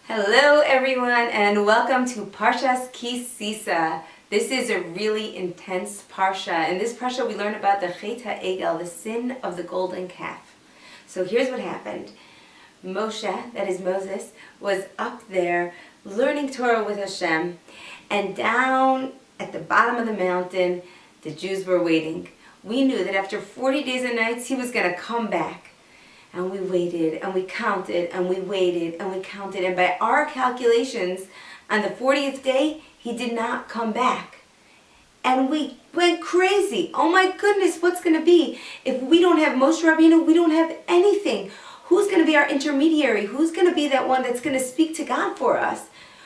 Hello everyone and welcome to Parshas Ki Sisa. This is a really intense parsha. In this parsha we learn about the Chet HaEgel, the sin of the golden calf. So here's what happened. Moshe, that is Moses, was up there learning Torah with Hashem, and down at the bottom of the mountain the Jews were waiting. We knew that after 40 days and nights he was going to come back. And we waited, and we counted, and we waited, and we counted. And by our calculations, on the 40th day, he did not come back. And we went crazy. Oh my goodness, what's going to be? If we don't have Moshe Rabbeinu, we don't have anything. Who's going to be our intermediary? Who's going to be that one that's going to speak to God for us?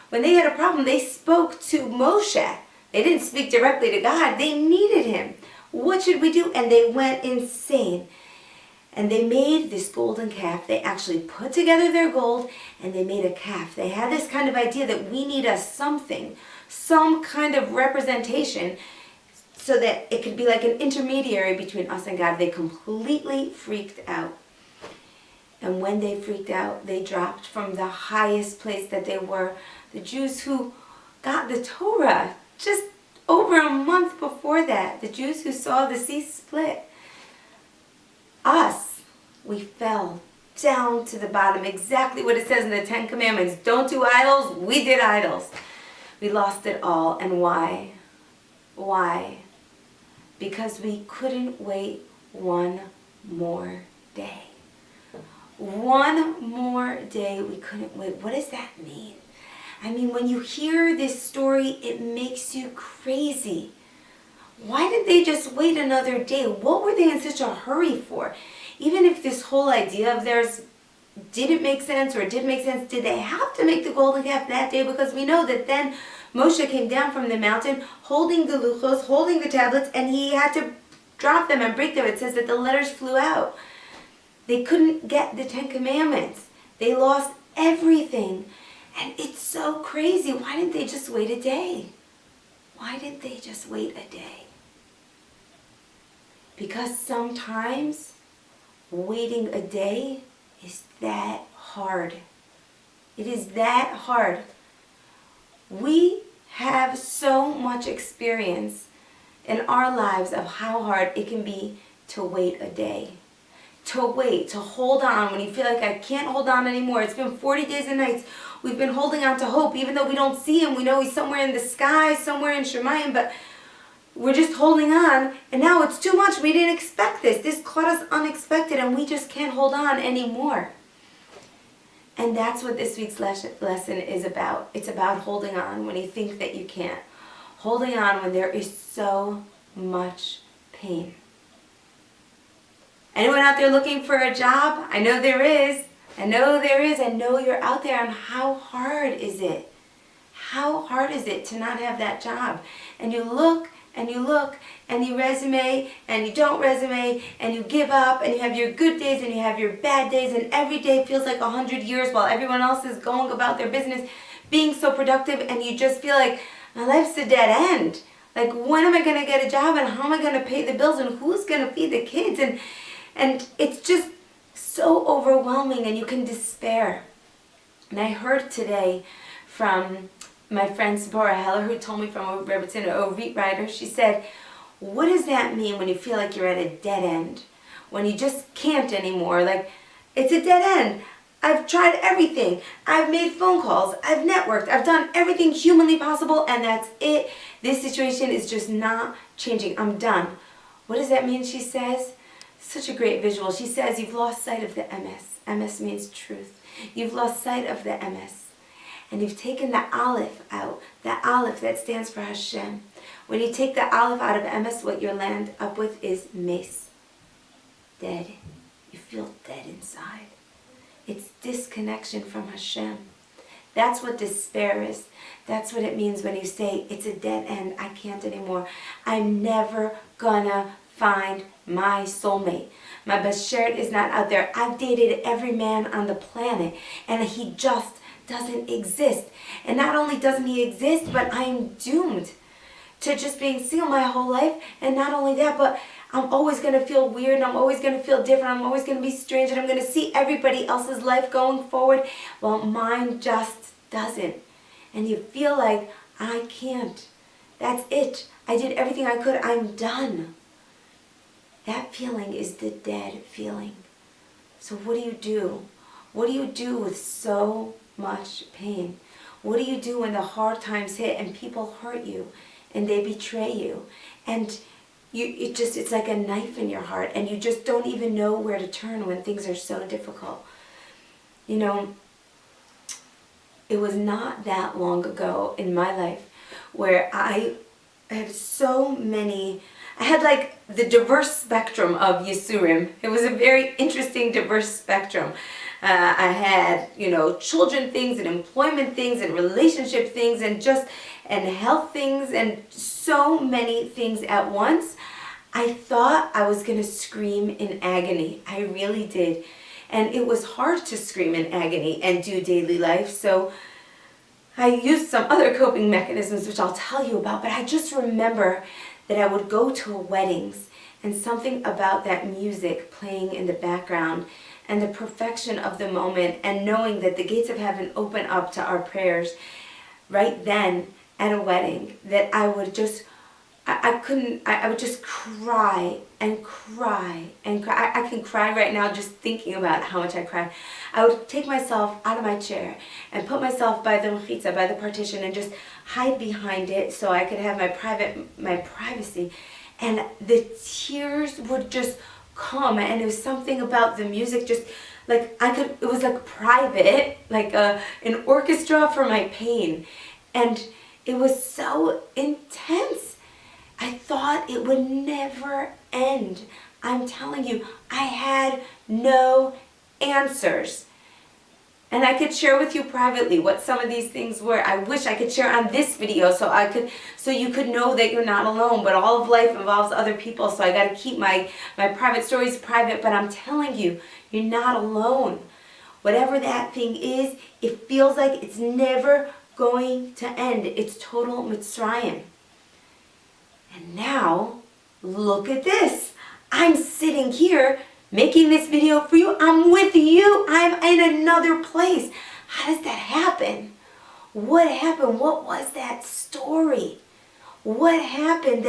When they had a problem, they spoke to Moshe. They didn't speak directly to God. They needed him. What should we do? And they went insane. And they made this golden calf. They actually put together their gold and they made a calf. They had this kind of idea that we need something, some kind of representation so that it could be like an intermediary between us and God. They completely freaked out. And when they freaked out, they dropped from the highest place that they were. The Jews who got the Torah just over a month before that, the Jews who saw the sea split. Us, we fell down to the bottom. Exactly what it says in the Ten Commandments. Don't do idols. We did idols. We lost it all. And why? Why? Because we couldn't wait one more day. One more day we couldn't wait. What does that mean? I mean, when you hear this story, it makes you crazy. Why didn't they just wait another day? What were they in such a hurry for? Even if this whole idea of theirs didn't make sense or did make sense, did they have to make the golden calf that day? Because we know that then Moshe came down from the mountain holding the luchos, holding the tablets, and he had to drop them and break them. It says that the letters flew out. They couldn't get the Ten Commandments. They lost everything. And it's so crazy. Why didn't they just wait a day? Why didn't they just wait a day? Because sometimes waiting a day is that hard. It is that hard. We have so much experience in our lives of how hard it can be to wait a day. To wait, to hold on when you feel like I can't hold on anymore. It's been 40 days and nights. We've been holding on to hope, even though we don't see him. We know he's somewhere in the sky, somewhere in Shemayim, but we're just holding on, and now it's too much. We didn't expect this. This caught us unexpected, and we just can't hold on anymore. And that's what this week's lesson is about. It's about holding on when you think that you can't. Holding on when there is so much pain. Anyone out there looking for a job? I know there is. I know there is. I know you're out there. And how hard is it? How hard is it to not have that job? And you look and you look and you resume and you don't resume and you give up and you have your good days and you have your bad days, and every day feels like 100 years while everyone else is going about their business being so productive, and you just feel like my life's a dead end. Like, when am I going to get a job, and how am I going to pay the bills, and who's going to feed the kids? And it's just so overwhelming, and you can despair. And I heard today from my friend Sephora Heller, who told me from a Rebbetzin, a Rit writer. She said, what does that mean when you feel like you're at a dead end? When you just can't anymore? Like, it's a dead end. I've tried everything. I've made phone calls. I've networked. I've done everything humanly possible, and that's it. This situation is just not changing. I'm done. What does that mean, she says? Such a great visual. She says, you've lost sight of the emes. Emes means truth. You've lost sight of the emes. And you've taken the aleph out. The aleph that stands for Hashem. When you take the aleph out of emes, what you land up with is mes. Dead. You feel dead inside. It's disconnection from Hashem. That's what despair is. That's what it means when you say, it's a dead end. I can't anymore. I'm never gonna find my soulmate. My bashert is not out there. I've dated every man on the planet, and he just doesn't exist. And not only doesn't he exist, but I'm doomed to just being single my whole life. And not only that, but I'm always going to feel weird, and I'm always going to feel different. I'm always going to be strange, and I'm going to see everybody else's life going forward while mine just doesn't. And you feel like, I can't. That's it. I did everything I could. I'm done. That feeling is the dead feeling. So what do you do? What do you do with so much pain? What do you do when the hard times hit and people hurt you and they betray you? And it's like a knife in your heart, and you just don't even know where to turn when things are so difficult. You know, it was not that long ago in my life where I had I had like the diverse spectrum of Yisurim. It was a very interesting diverse spectrum. I had, children things and employment things and relationship things and health things and so many things at once. I thought I was going to scream in agony. I really did. And it was hard to scream in agony and do daily life. So I used some other coping mechanisms, which I'll tell you about. But I just remember that I would go to weddings, and something about that music playing in the background and the perfection of the moment, and knowing that the gates of heaven open up to our prayers right then at a wedding, that I would just, I would just cry and cry and cry. I can cry right now just thinking about how much I cried. I would take myself out of my chair and put myself by the mechitza, by the partition, and just hide behind it so I could have my privacy. And the tears would just come, and it was something about the music, just like it was like private, like an orchestra for my pain. And it was so intense. I thought it would never end. I'm telling you, I had no answers. And I could share with you privately what some of these things were. I wish I could share on this video so you could know that you're not alone. But all of life involves other people, so I got to keep my private stories private. But I'm telling you, you're not alone. Whatever that thing is, it feels like it's never going to end. It's total Mitzrayim. And now, look at this. I'm sitting here making this video for you. I'm with you. I'm in another place. How does that happen? What happened? What was that story? What happened?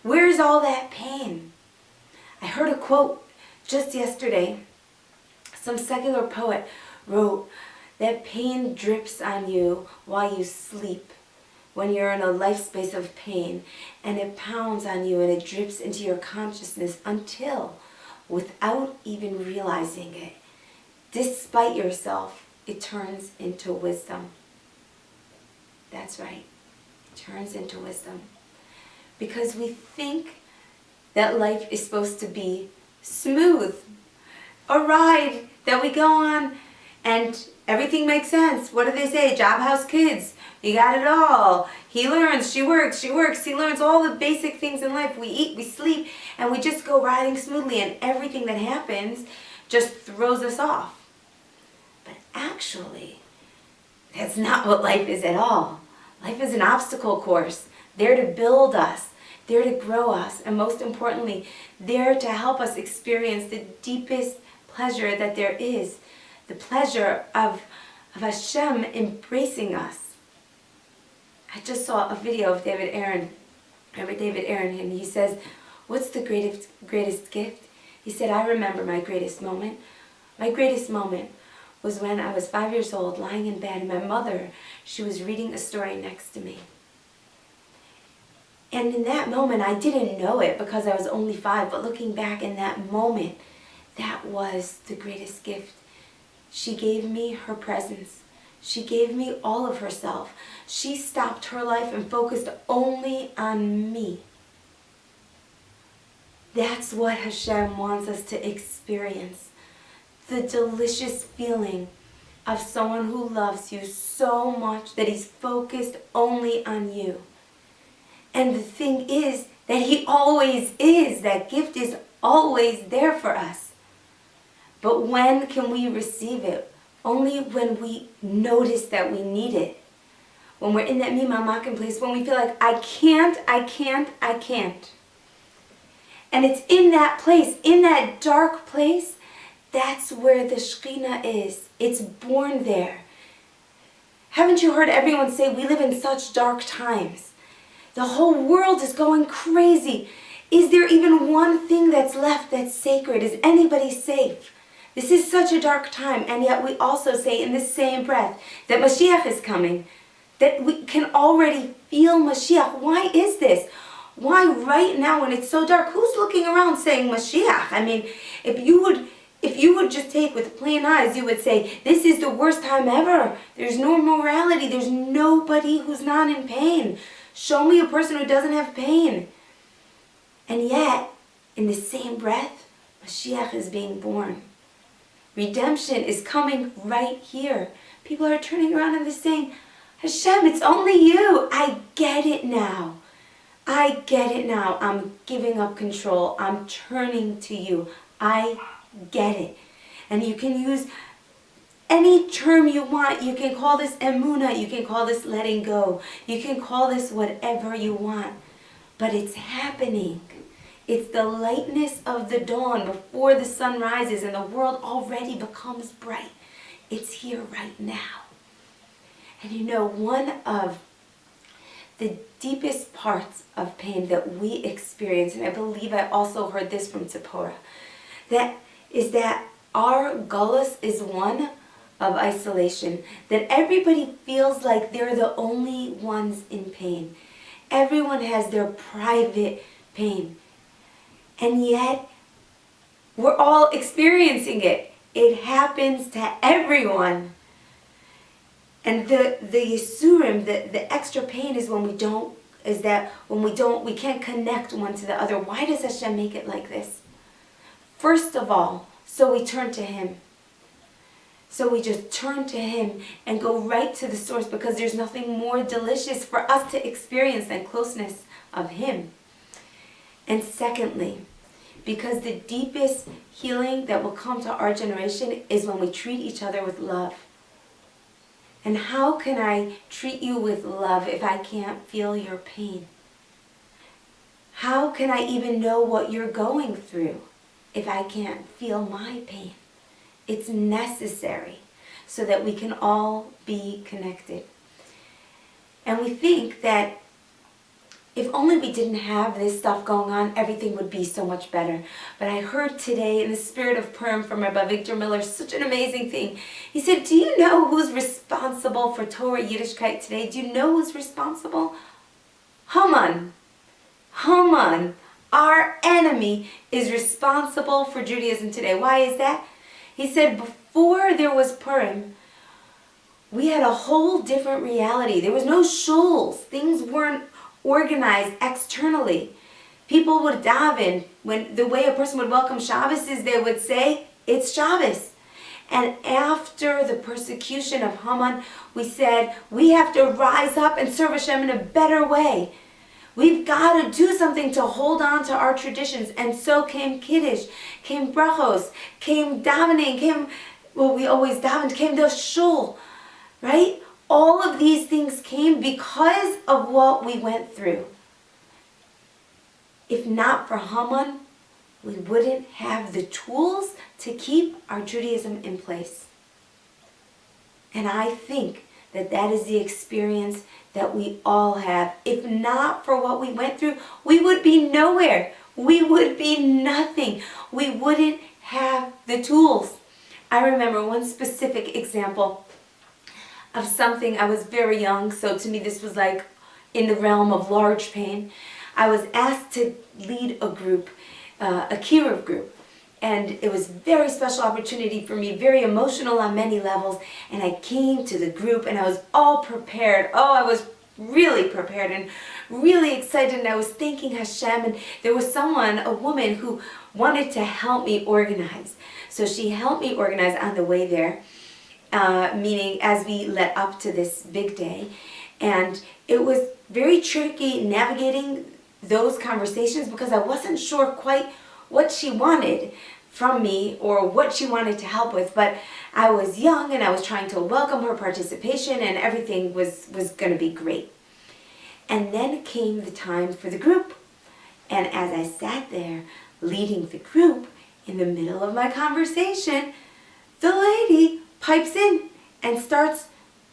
Where's all that pain? I heard a quote just yesterday. Some secular poet wrote that pain drips on you while you sleep, when you're in a life space of pain, and it pounds on you and it drips into your consciousness until, without even realizing it, despite yourself, it turns into wisdom. That's right. It turns into wisdom. Because we think that life is supposed to be smooth, a ride that we go on and everything makes sense. What do they say? Job, house, kids. You got it all. He learns, she works, he learns, all the basic things in life. We eat, we sleep, and we just go riding smoothly, and everything that happens just throws us off. But actually, that's not what life is at all. Life is an obstacle course, there to build us, there to grow us, and most importantly, there to help us experience the deepest pleasure that there is, the pleasure of Hashem embracing us. I just saw a video of David Aaron, and he says, what's the greatest gift? He said, I remember my greatest moment. My greatest moment was when I was 5 years old, lying in bed, and my mother, she was reading a story next to me. And in that moment, I didn't know it because I was only 5, but looking back in that moment, that was the greatest gift. She gave me her presence. She gave me all of herself. She stopped her life and focused only on me. That's what Hashem wants us to experience. The delicious feeling of someone who loves you so much that he's focused only on you. And the thing is that he always is. That gift is always there for us. But when can we receive it? Only when we notice that we need it. When we're in that mimamakim place, when we feel like, I can't. And it's in that place, in that dark place, that's where the Shekhinah is. It's born there. Haven't you heard everyone say we live in such dark times? The whole world is going crazy. Is there even one thing that's left that's sacred? Is anybody safe? This is such a dark time, and yet we also say in the same breath that Mashiach is coming, that we can already feel Mashiach. Why is this? Why right now when it's so dark? Who's looking around saying Mashiach? I mean, if you would just take with plain eyes, you would say, this is the worst time ever. There's no morality. There's nobody who's not in pain. Show me a person who doesn't have pain. And yet, in the same breath, Mashiach is being born. Redemption is coming right here. People are turning around and they're saying, Hashem, it's only you. I get it now. I get it now. I'm giving up control. I'm turning to you. I get it. And you can use any term you want. You can call this emunah. You can call this letting go. You can call this whatever you want. But it's happening. It's the lightness of the dawn before the sun rises and the world already becomes bright. It's here right now. And you know, one of the deepest parts of pain that we experience, and I believe I also heard this from Tzipora, that is that our gullus is one of isolation, that everybody feels like they're the only ones in pain. Everyone has their private pain. And yet, we're all experiencing it. It happens to everyone. And the yisurim, the extra pain is when we can't connect one to the other. Why does Hashem make it like this? First of all, so we turn to Him. So we just turn to Him and go right to the source, because there's nothing more delicious for us to experience than closeness of Him. And secondly, because the deepest healing that will come to our generation is when we treat each other with love. And how can I treat you with love if I can't feel your pain? How can I even know what you're going through if I can't feel my pain? It's necessary so that we can all be connected. And we think that if only we didn't have this stuff going on, everything would be so much better. But I heard today in the spirit of Purim from Rabbi Victor Miller such an amazing thing. He said, do you know who's responsible for Torah Yiddishkeit today? Do you know who's responsible? Haman. Haman, our enemy, is responsible for Judaism today. Why is that? He said before there was Purim, we had a whole different reality. There was no shuls. Things weren't organized externally. People would daven. When the way a person would welcome Shabbos is they would say, it's Shabbos. And after the persecution of Haman, we said, we have to rise up and serve Hashem in a better way. We've got to do something to hold on to our traditions. And so came Kiddush, came brachos, came davening, we always davened, came the shul, right? All of these things came because of what we went through. If not for Haman, we wouldn't have the tools to keep our Judaism in place. And I think that that is the experience that we all have. If not for what we went through, we would be nowhere. We would be nothing. We wouldn't have the tools. I remember one specific example of something. I was very young, so to me this was like in the realm of large pain. I was asked to lead a group, a kiruv group, and it was a very special opportunity for me, very emotional on many levels. And I came to the group and I was all prepared. Oh, I was really prepared and really excited, and I was thanking Hashem. And there was a woman who wanted to help me organize. So she helped me organize on the way there. Meaning as we led up to this big day. And it was very tricky navigating those conversations because I wasn't sure quite what she wanted from me or what she wanted to help with. But I was young and I was trying to welcome her participation, and everything was going to be great. And then came the time for the group. And as I sat there leading the group, in the middle of my conversation, the lady pipes in and starts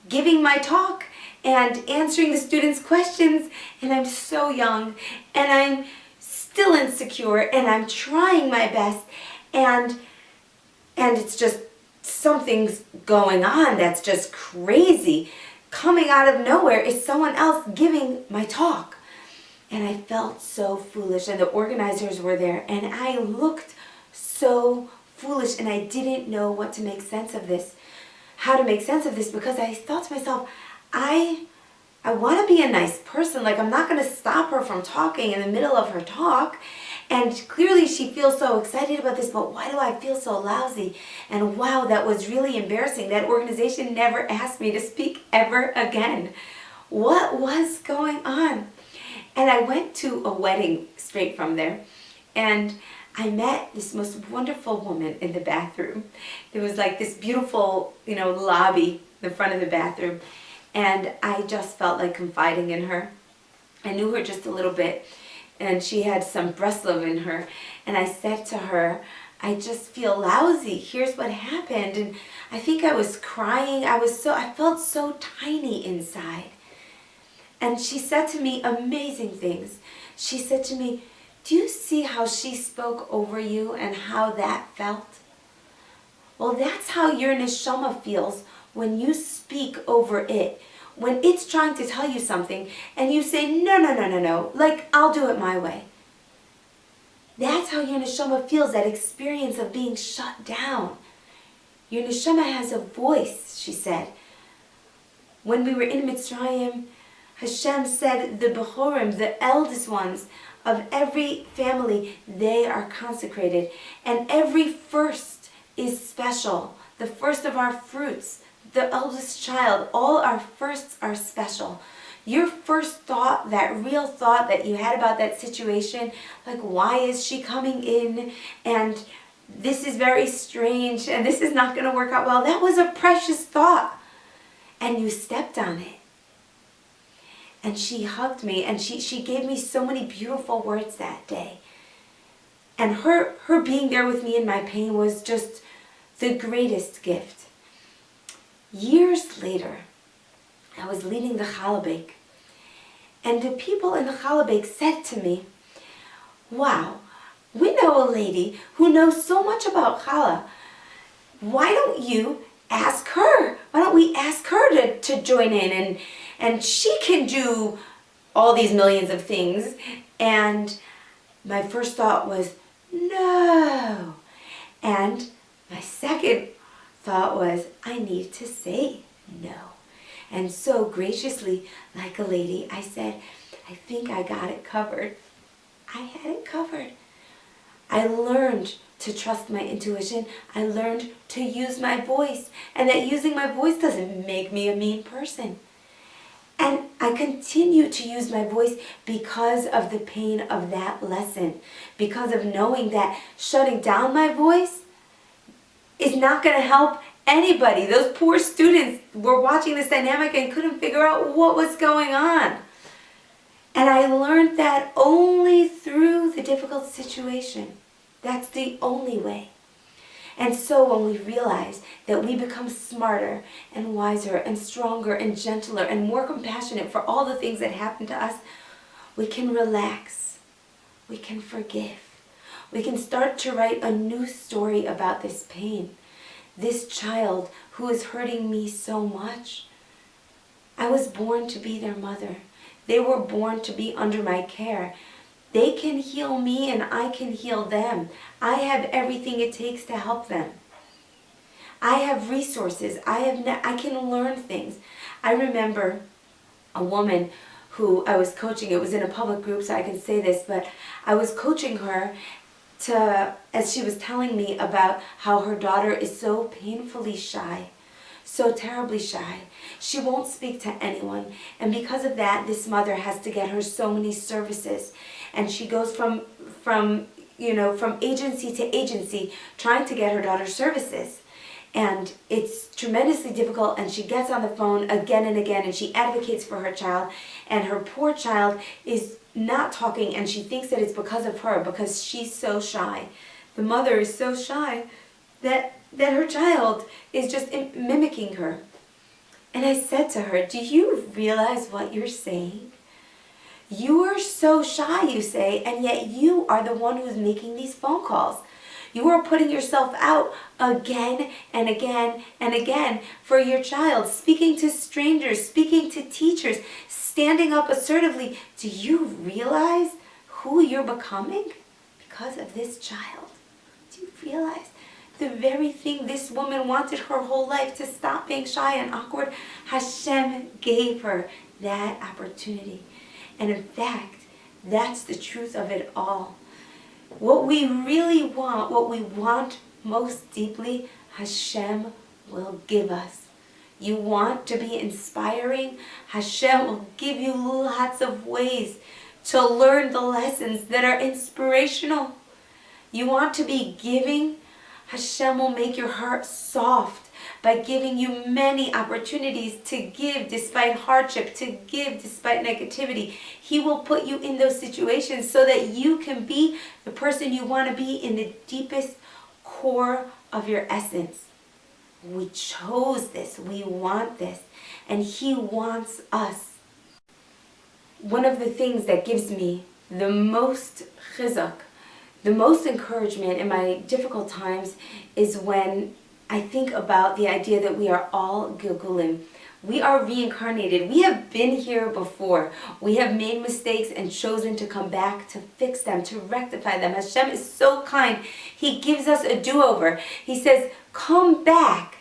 giving my talk and answering the students' questions. And I'm so young, and I'm still insecure, and I'm trying my best, and it's just something's going on that's just crazy. Coming out of nowhere is someone else giving my talk. And I felt so foolish, and the organizers were there, and I looked so foolish, and I didn't know what to make sense of this, how to make sense of this, because I thought to myself, I want to be a nice person. Like, I'm not going to stop her from talking in the middle of her talk. And clearly she feels so excited about this, but why do I feel so lousy? And wow, that was really embarrassing. That organization never asked me to speak ever again. What was going on? And I went to a wedding straight from there, and I met this most wonderful woman in the bathroom. There was like this beautiful, lobby in the front of the bathroom, and I just felt like confiding in her. I knew her just a little bit, and she had some breast love in her, and I said to her, I just feel lousy. Here's what happened. And I think I was crying. I felt so tiny inside. And she said to me amazing things. She said to me, do you see how she spoke over you and how that felt? Well, that's how your neshama feels when you speak over it. When it's trying to tell you something and you say, no, like, I'll do it my way. That's how your neshama feels, that experience of being shut down. Your neshama has a voice, she said. When we were in Mitzrayim, Hashem said the Bechorim, the eldest ones of every family, they are consecrated. And every first is special. The first of our fruits, the eldest child, all our firsts are special. Your first thought, that real thought that you had about that situation, like, why is she coming in? And this is very strange, and this is not going to work out well. That was a precious thought. And you stepped on it. And she hugged me, and she gave me so many beautiful words that day. And her being there with me in my pain was just the greatest gift. Years later, I was leading the Challah, and the people in the Challah said to me, wow, we know a lady who knows so much about Challah. Why don't you ask her? Why don't we ask her to join in, and she can do all these millions of things? And my first thought was, no. And my second thought was, I need to say no. And so graciously, like a lady, I said, I think I got it covered. I had it covered. I learned to trust my intuition. I learned to use my voice, and that using my voice doesn't make me a mean person. And I continue to use my voice because of the pain of that lesson, because of knowing that shutting down my voice is not going to help anybody. Those poor students were watching this dynamic and couldn't figure out what was going on. And I learned that only through the difficult situation. That's the only way. And so when we realize that we become smarter and wiser and stronger and gentler and more compassionate for all the things that happen to us, we can relax. We can forgive. We can start to write a new story about this pain. This child who is hurting me so much. I was born to be their mother. They were born to be under my care. They can heal me and I can heal them. I have everything it takes to help them. I have resources. I can learn things. I remember a woman who I was coaching. It was in a public group, so I can say this, but I was coaching her as she was telling me about how her daughter is so painfully shy, so terribly shy. She won't speak to anyone, and because of that, this mother has to get her so many services, and she goes from agency to agency trying to get her daughter services. And it's tremendously difficult, and she gets on the phone again and again, and she advocates for her child, and her poor child is not talking, and she thinks that it's because of her, because she's so shy. The mother is so shy that her child is just mimicking her. And I said to her, do you realize what you're saying? You are so shy, you say, and yet you are the one who's making these phone calls. You are putting yourself out again and again and again for your child, speaking to strangers, speaking to teachers, standing up assertively. Do you realize who you're becoming because of this child? Do you realize the very thing this woman wanted her whole life, to stop being shy and awkward? Hashem gave her that opportunity. And in fact, that's the truth of it all. What we really want, what we want most deeply, Hashem will give us. You want to be inspiring? Hashem will give you lots of ways to learn the lessons that are inspirational. You want to be giving? Hashem will make your heart soft by giving you many opportunities to give despite hardship, to give despite negativity. He will put you in those situations so that you can be the person you want to be in the deepest core of your essence. We chose this. We want this. And He wants us. One of the things that gives me the most chizuk, the most encouragement in my difficult times, is when I think about the idea that we are all Gilgulim. We are reincarnated. We have been here before. We have made mistakes and chosen to come back to fix them, to rectify them. Hashem is so kind. He gives us a do-over. He says, come back.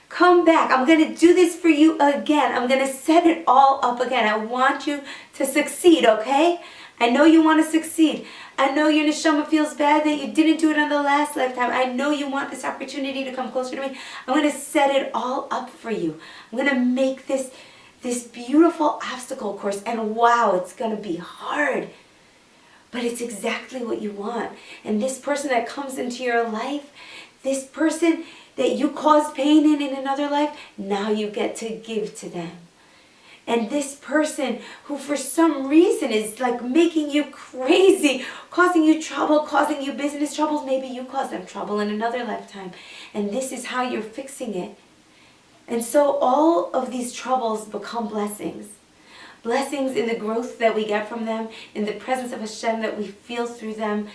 Come back. I'm going to do this for you again. I'm going to set it all up again. I want you to succeed, okay? I know you want to succeed. I know your neshama feels bad that you didn't do it on the last lifetime. I know you want this opportunity to come closer to me. I'm going to set it all up for you. I'm going to make this beautiful obstacle course. And wow, it's going to be hard. But it's exactly what you want. And this person that comes into your life, this person that you caused pain in another life, now you get to give to them. And this person who for some reason is like making you crazy, causing you trouble, causing you business troubles, maybe you caused them trouble in another lifetime. And this is how you're fixing it. And so all of these troubles become blessings. Blessings in the growth that we get from them, in the presence of Hashem that we feel through them,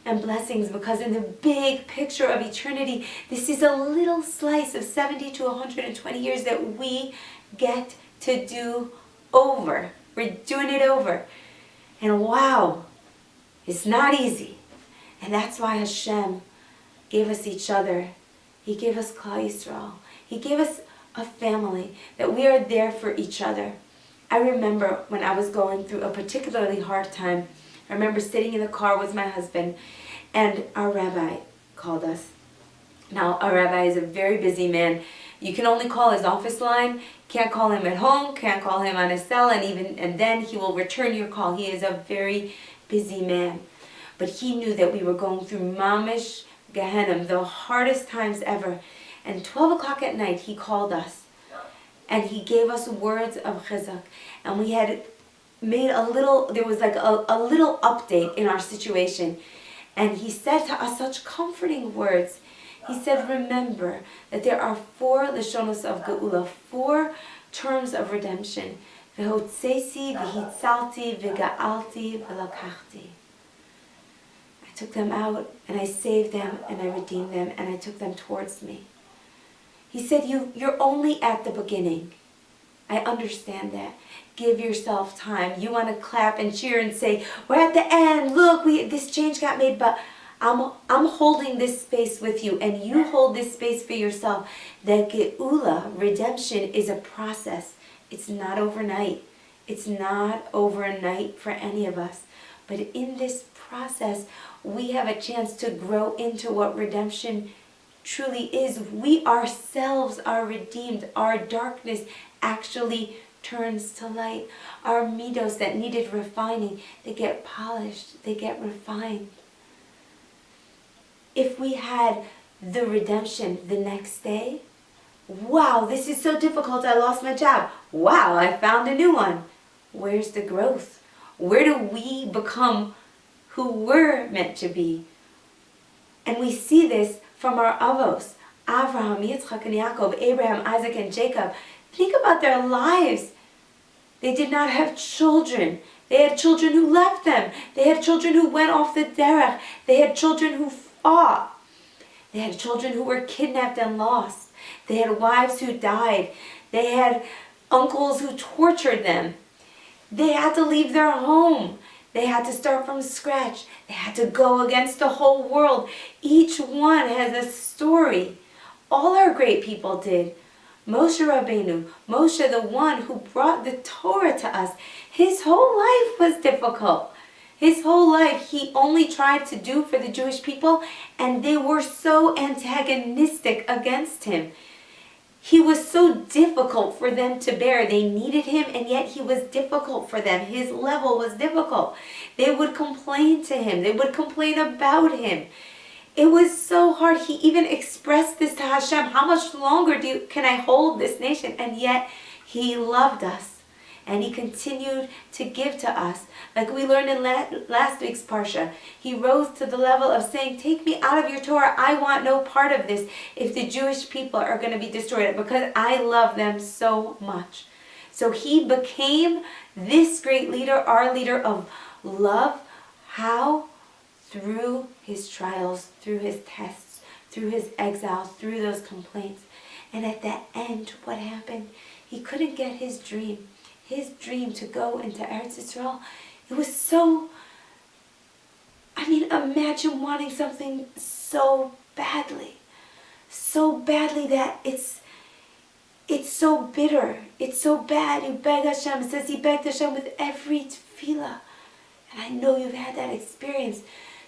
and blessings because in the big picture of eternity, this is a little slice of 70 to 120 years that we get to do over. We're doing it over. And wow, it's not easy. And that's why Hashem gave us each other. He gave us Klal Yisrael. He gave us a family, that we are there for each other. I remember when I was going through a particularly hard time, I remember sitting in the car with my husband, and our rabbi called us. Now, our rabbi is a very busy man. You can only call his office line. Can't call him at home. Can't call him on his cell. And then he will return your call. He is a very busy man. But he knew that we were going through Mamish Gehenim, the hardest times ever. And 12 o'clock at night, he called us. And he gave us words of chizuk. And we had made there was like a little update in our situation. And he said to us such comforting words. He said, remember that there are 4 Lashonos of Geula, 4 terms of redemption. V'hotzesi, v'hitzalti, v'ga'alti, v'lakachti. I took them out, and I saved them, and I redeemed them, and I took them towards me. He said, you're only at the beginning. I understand that. Give yourself time. You want to clap and cheer and say, we're at the end. Look, this change got made, but I'm holding this space with you, and you hold this space for yourself. That Geula, redemption, is a process. It's not overnight. It's not overnight for any of us. But in this process, we have a chance to grow into what redemption truly is. We ourselves are redeemed. Our darkness actually turns to light. Our midos that needed refining, they get polished, they get refined. If we had the redemption the next day, Wow, this is so difficult. I lost my job. Wow, I found a new one. Where's the growth? Where do we become who we're meant to be? And we see this from our avos, Avraham, Yitzchak, and Yaakov, Abraham, Isaac, and Jacob. Think about their lives. They did not have children. They had children who left them. They had children who went off the derech. They had children who fought. They had children who were kidnapped and lost. They had wives who died. They had uncles who tortured them. They had to leave their home. They had to start from scratch. They had to go against the whole world. Each one has a story. All our great people did. Moshe Rabbeinu, Moshe, the one who brought the Torah to us, his whole life was difficult. His whole life he only tried to do for the Jewish people, and they were so antagonistic against him. He was so difficult for them to bear. They needed him, and yet he was difficult for them. His level was difficult. They would complain to him. They would complain about him. It was so hard. He even expressed this to Hashem. How much longer can I hold this nation? And yet he loved us. And he continued to give to us. Like we learned in last week's Parsha, he rose to the level of saying, take me out of your Torah. I want no part of this if the Jewish people are going to be destroyed, because I love them so much. So he became this great leader, our leader of love. How? Through his trials, through his tests, through his exiles, through those complaints. And at the end, what happened? He couldn't get his dream. His dream to go into Eretz Yisrael, it was so, imagine wanting something so badly that it's so bitter, it's so bad. You beg Hashem. It says he begged Hashem with every tefillah. And I know you've had that experience.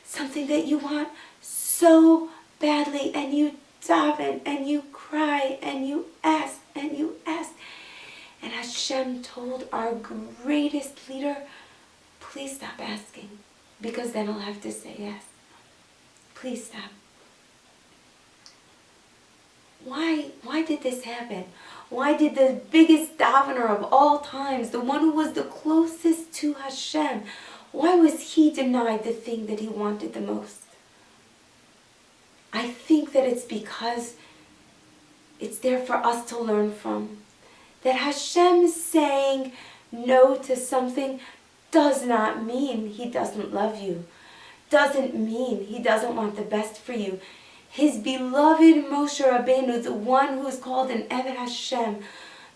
Something that you want so badly, and you daven, and you cry, and you ask, and you ask. And Hashem told our greatest leader, please stop asking, because then I'll have to say yes. Please stop. Why did this happen? Why did the biggest davener of all times, the one who was the closest to Hashem, why was he denied the thing that he wanted the most? I think that it's because it's there for us to learn from. That Hashem saying no to something does not mean he doesn't love you. Doesn't mean he doesn't want the best for you. His beloved Moshe Rabbeinu, the one who is called an Eved Hashem,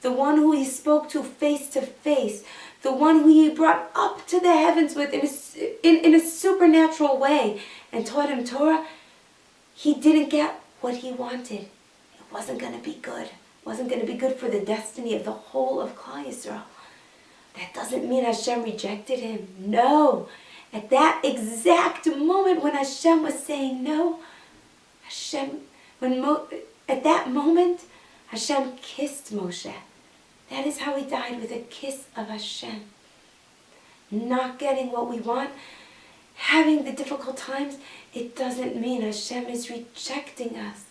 the one who he spoke to face, the one who he brought up to the heavens with in a supernatural way and taught him Torah, he didn't get what he wanted. It wasn't going to be good. It wasn't going to be good for the destiny of the whole of Klal Yisrael. That doesn't mean Hashem rejected him. No. At that exact moment when Hashem was saying no, at that moment, Hashem kissed Moshe. That is how he died, with a kiss of Hashem. Not getting what we want, having the difficult times, it doesn't mean Hashem is rejecting us.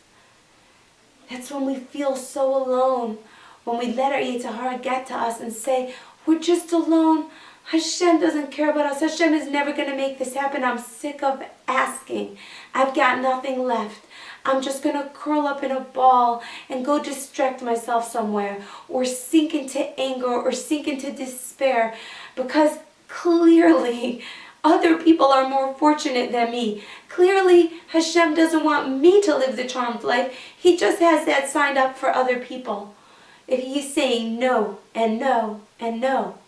That's when we feel so alone, when we let our Yetzer Hara get to us and say, we're just alone. Hashem doesn't care about us. Hashem is never going to make this happen. I'm sick of asking. I've got nothing left. I'm just going to curl up in a ball and go distract myself somewhere, or sink into anger, or sink into despair, because clearly other people are more fortunate than me. Clearly Hashem doesn't want me to live the charmed life. He just has that signed up for other people. If he's saying no and no and no.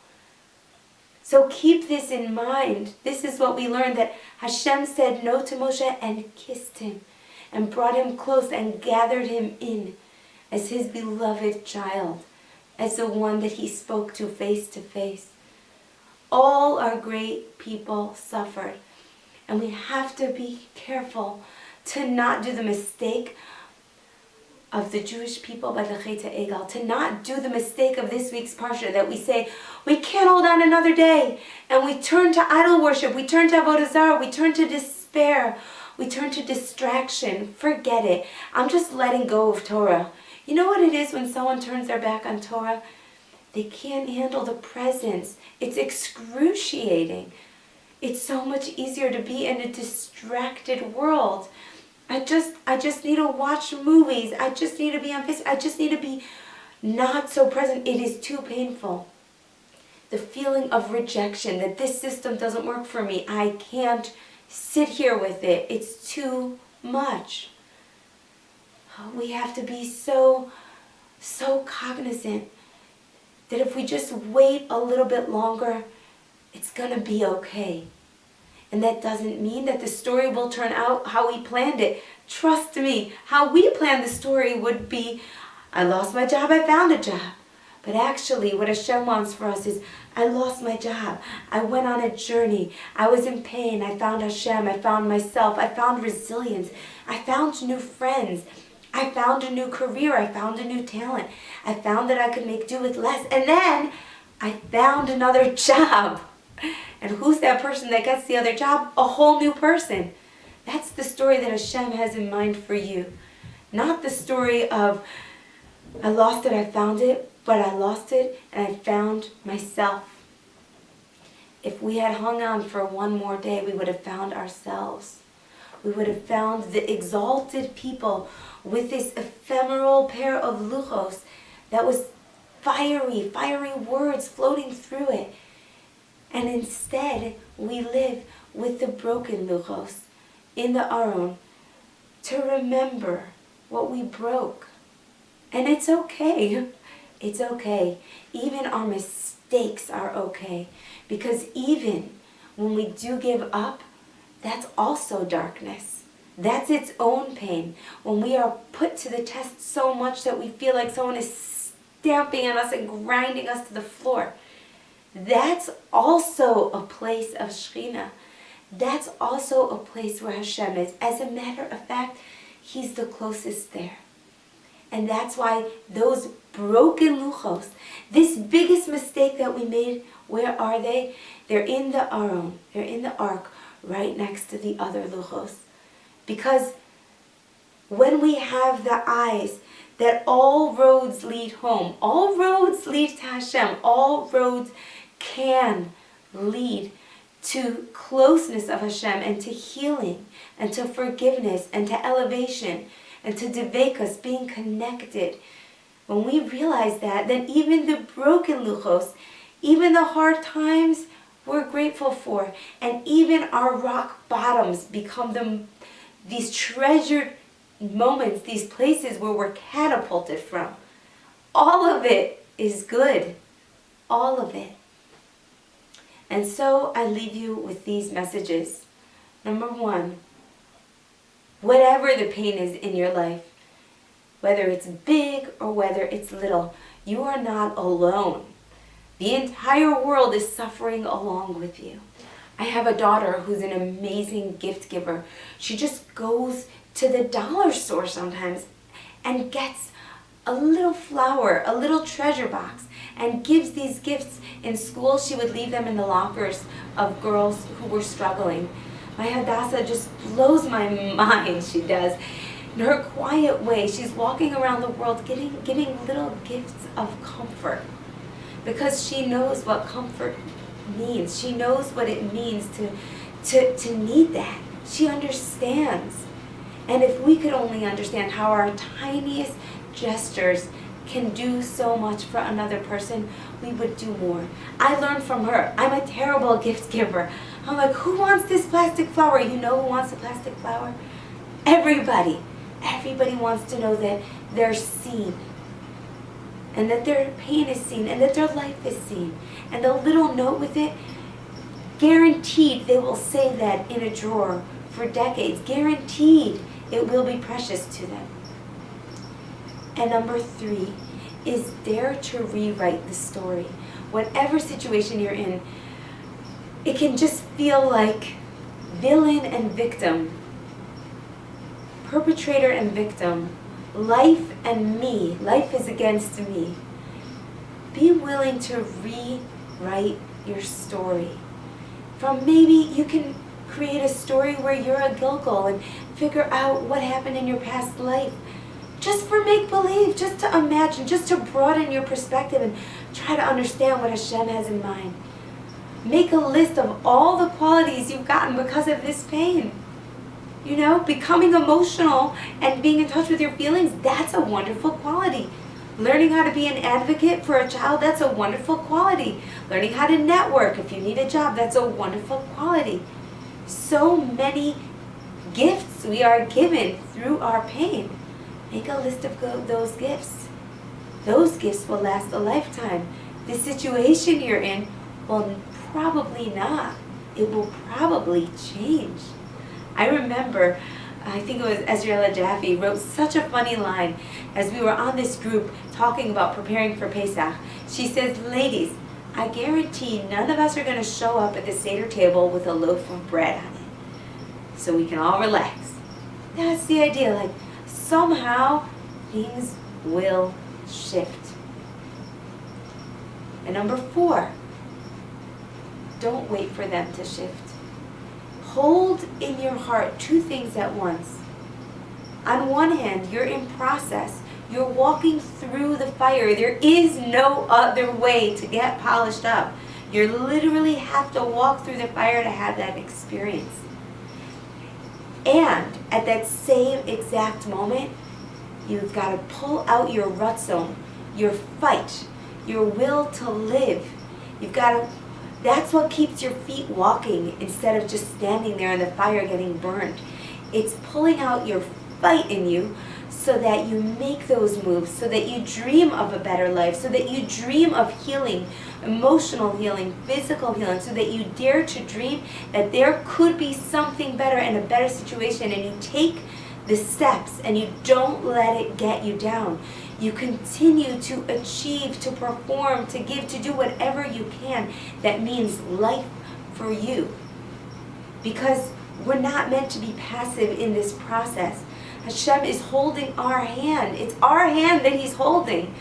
So keep this in mind. This is what we learned, that Hashem said no to Moshe and kissed him and brought him close and gathered him in as his beloved child, as the one that he spoke to face. All our great people suffered, and we have to be careful to not do the mistake of the Jewish people by the Chet HaEgel, to not do the mistake of this week's Parsha, that we say, we can't hold on another day, and we turn to idol worship, we turn to Avodah Zarah, we turn to despair, we turn to distraction. Forget it. I'm just letting go of Torah. You know what it is when someone turns their back on Torah? They can't handle the presence. It's excruciating. It's so much easier to be in a distracted world. I just need to watch movies. I just need to be on Facebook. I just need to be not so present. It is too painful. The feeling of rejection, that this system doesn't work for me. I can't sit here with it. It's too much. We have to be so cognizant that if we just wait a little bit longer, it's going to be okay. And that doesn't mean that the story will turn out how we planned it. Trust me, how we planned the story would be, I lost my job, I found a job. But actually, what Hashem wants for us is, I lost my job. I went on a journey. I was in pain. I found Hashem. I found myself. I found resilience. I found new friends. I found a new career. I found a new talent. I found that I could make do with less. And then I found another job. And who's that person that gets the other job? A whole new person. That's the story that Hashem has in mind for you. Not the story of, I lost it, I found it, but I lost it and I found myself. If we had hung on for one more day, we would have found ourselves. We would have found the exalted people with this ephemeral pair of luchos that was fiery words floating through it. And instead, we live with the broken luchos in the Aron to remember what we broke. And it's okay. It's okay. Even our mistakes are okay. Because even when we do give up, that's also darkness. That's its own pain. When we are put to the test so much that we feel like someone is stamping on us and grinding us to the floor, that's also a place of Shekhinah. That's also a place where Hashem is. As a matter of fact, He's the closest there. And that's why those broken luchos, this biggest mistake that we made, where are they? They're in the Aron. They're in the ark right next to the other luchos. Because when we have the eyes that all roads lead home, all roads lead to Hashem, all roads can lead to closeness of Hashem and to healing and to forgiveness and to elevation and to devekus, being connected. When we realize that, then even the broken luchos, even the hard times, we're grateful for. And even our rock bottoms become these treasured moments, these places where we're catapulted from. All of it is good. All of it. And so I leave you with these messages. Number one, whatever the pain is in your life, whether it's big or whether it's little, you are not alone. The entire world is suffering along with you. I have a daughter who's an amazing gift giver. She just goes to the dollar store sometimes and gets a little flower, a little treasure box, and gives these gifts. In school, she would leave them in the lockers of girls who were struggling. My Hadassah just blows my mind, she does. In her quiet way, she's walking around the world giving little gifts of comfort. Because she knows what comfort means. She knows what it means to need that. She understands. And if we could only understand how our tiniest gestures can do so much for another person, we would do more. I learned from her. I'm a terrible gift giver. I'm like, who wants this plastic flower? You know who wants a plastic flower? Everybody. Everybody wants to know that they're seen, and that their pain is seen, and that their life is seen. And the little note with it, guaranteed they will save that in a drawer for decades. Guaranteed it will be precious to them. And number three is dare to rewrite the story. Whatever situation you're in, it can just feel like villain and victim, perpetrator and victim, life and me. Life is against me. Be willing to rewrite your story. From maybe you can create a story where you're a Gilgal and figure out what happened in your past life. Just for make-believe, just to imagine, just to broaden your perspective and try to understand what Hashem has in mind. Make a list of all the qualities you've gotten because of this pain. You know, becoming emotional and being in touch with your feelings, that's a wonderful quality. Learning how to be an advocate for a child, that's a wonderful quality. Learning how to network if you need a job, that's a wonderful quality. So many gifts we are given through our pain. Make a list of those gifts. Those gifts will last a lifetime. The situation you're in will probably not. It will probably change. I remember, I think it was Ezriela Jaffe wrote such a funny line as we were on this group talking about preparing for Pesach. She says, ladies, I guarantee none of us are going to show up at the Seder table with a loaf of bread on it. So we can all relax. That's the idea. Like, somehow things will shift. And number 4, don't wait for them to shift. Hold in your heart 2 things at once. On one hand, you're in process. You're walking through the fire. There is no other way to get polished up. You literally have to walk through the fire to have that experience. And at that same exact moment, you've got to pull out your ratzon, your fight, your will to live. You've got to, that's what keeps your feet walking instead of just standing there in the fire getting burned. It's pulling out your fight in you so that you make those moves, so that you dream of a better life, so that you dream of healing, emotional healing, physical healing, so that you dare to dream that there could be something better and a better situation, and you take the steps and you don't let it get you down. You continue to achieve, to perform, to give, to do whatever you can that means life for you. Because we're not meant to be passive in this process. Hashem is holding our hand. It's our hand that He's holding.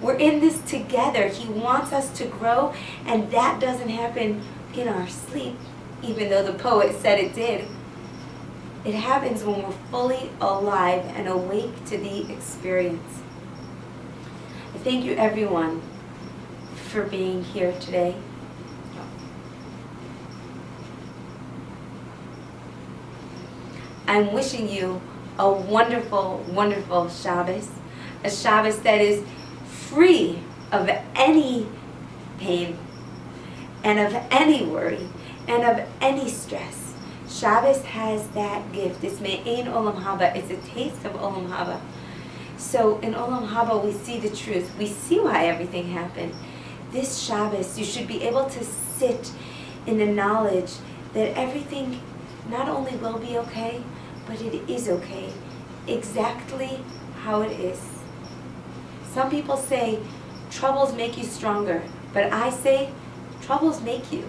We're in this together. He wants us to grow, and that doesn't happen in our sleep, even though the poet said it did. It happens when we're fully alive and awake to the experience. I thank you, everyone, for being here today. I'm wishing you a wonderful, wonderful Shabbos. A Shabbos that is free of any pain and of any worry and of any stress. Shabbos has that gift. It's me'ein olam haba. It's a taste of olam haba. So in olam haba we see the truth. We see why everything happened. This Shabbos you should be able to sit in the knowledge that everything not only will be okay, but it is okay, exactly how it is. Some people say troubles make you stronger, but I say troubles make you.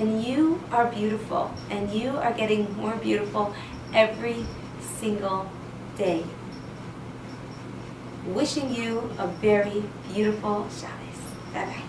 And you are beautiful, and you are getting more beautiful every single day. Wishing you a very beautiful Shabbos. Bye-bye.